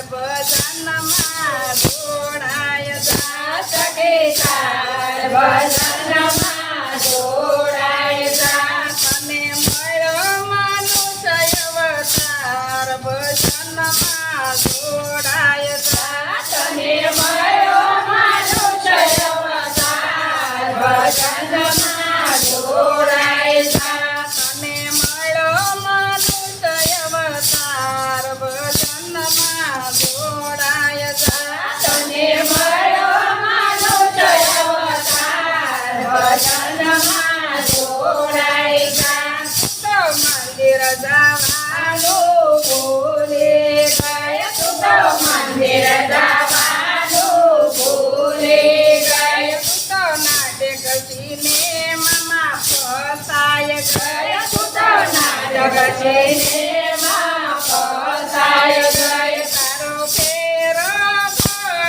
ભજનમાં જોડાય જા સખી ચાલ ભજનમાં જોડાય જા તને મળ્યો મનુષ્ય અવતાર ભજનમાં જોડાય જા તને મળ્યો મનુષ્ય અવતાર ભજનમાં જોડાય જા તને મળ્યો મનુષ્ય અવતાર ભજનમાં જોડાય જા તને મળ્યો મનુષ્ય અવતાર ભજનમાં જોડાય જા તો મંદિર જવાનું ભૂલી ગયા તું તો મંદિર જવાનું ભૂલી ગયા તો નાટક સિનેમામાં ફસાય ગયા તું તો નાટક સિનેમા ફસાય ગયા તારો ફેરો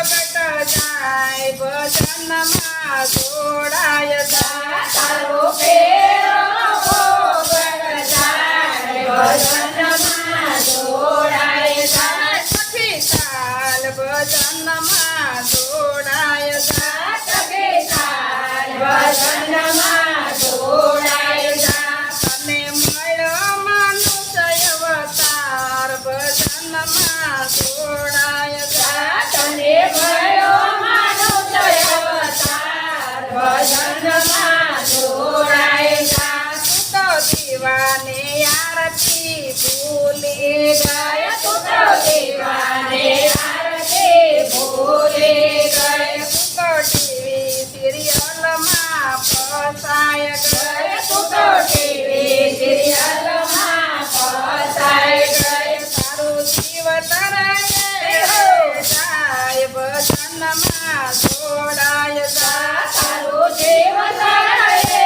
ભગત જાય ભજનમાં જોડાય જા તારો ફેરો ભોગળ જાય ભજનમાં જોડાય જા સખી ચાલ ભજનમાં જોડાય જા સખી ચાલ ભજનમાં જોડાય જા તને મળ્યો મનુષ્ય અવતાર ભજનમાં જોડાય જા તને મળ્યો મનુષ્ય અવતાર ભજનમાં જોડાય જા તો દીવાને આરતી ભૂલી ગયા તું તો દીવાને આરતી ભૂલી ગયા તો ટીવી સિરિયલમાં ફસાય ગયા તું તો ટીવી સિરિયલમાં ફસાઈ ગઈ તારું જીવ તરાય જાય ભજનમાં જોડાય જા તારું જીવ તરાય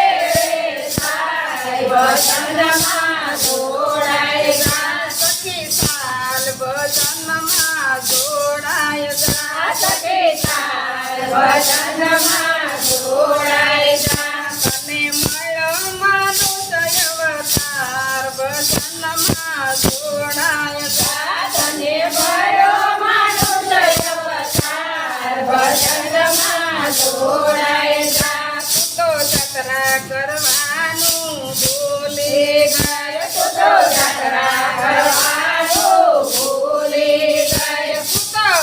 જાય ભજનમાં જોડાય જા સખી ચાલ ભજનમાં જોડાય જા સખી ચાલ ભજનમાં જોડાય જા તને મળ્યો મનુષ્ય અવતાર ભજનમાં જોડાય જા તને મળ્યો મનુષ્ય અવતાર ભજનમાં જોડાય જા તો જતરા કરવાનું ભૂલી ગયા તું તો યાત્રા કરવાનું ભૂલી ગયા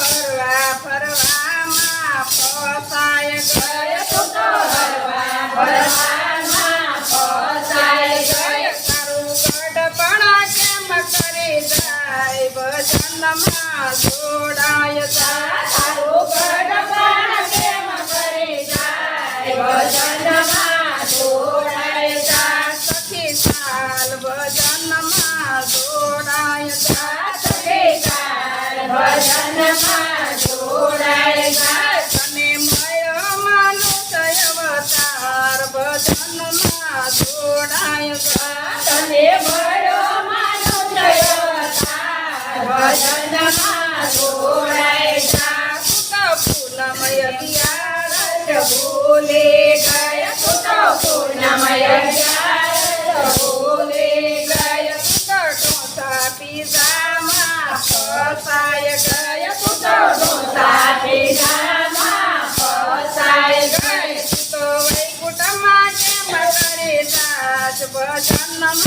ફરવા ફરવામાં ફસાય ગયા તું તો હરવા ફરવામાં ફસાઈ ગયા તારું ગઢપણ કેમ કરી જાય ભજનમાં જોડાય જા તારું ગઢપણ કેમ કરી જાય ભજનમાં જોડાય જા સખી ચાલ ભજનમાં જોડાય જા સખી ચાલ ભજનમાં જોડાય જા તને મળ્યો મનુષ્ય અવતાર ભજનમાં જોડાય જા તને મળ્યો મનુષ્ય અવતાર ભજનમાં જોડાય જા ફૂલમય ભૂલી ગયા તું તો પૂર્ણમય ભૂલી ગયા ઢોસા પીઝામાં ફસાય ગયા તું તો ઢોસા પીઝામાં ફસાઈ ગઈ તો વૈકુંઠમાં કેમ કરી જાત ભજનમાં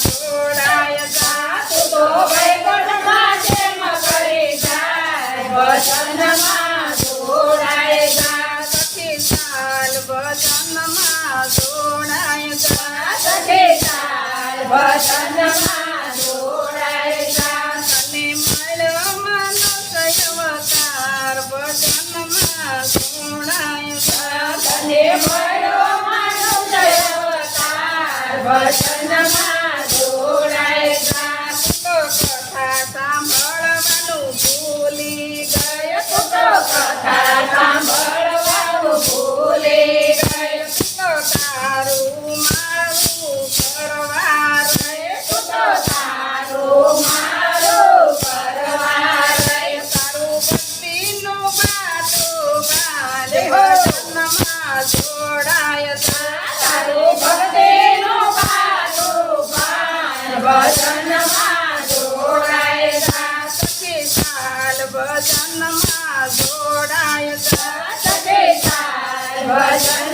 જોડાય જા તું તો વૈકુંઠમાં જેમ કરી જાય ભજનમાં જોડાય જા સખી ચાલ ભજનમાં જોડાય જા સખી ચાલ ભજનમાં જોડાય જા તને મળ્યો મનુષ્ય અવતાર ભજનમાં જોડાય જા તને મળ્યો મનુષ્ય અવતાર ભજનમાં જોડાય જા તો કથા સાંભળવાનું ભૂલી ગયા તું તો કથા સાંભળવાનું ભૂલી ગયા તો તારું મારું કરવા રહે તું તો તારું મારું કરવા રહે તારું ભક્તિનું બાટું બાલે ભજનમાં જોડાય જા તારું ભક્તિનું બાટું ભજનમાં જોડાય જા ભજનમાં જોડાય જા સદે તાર ભજન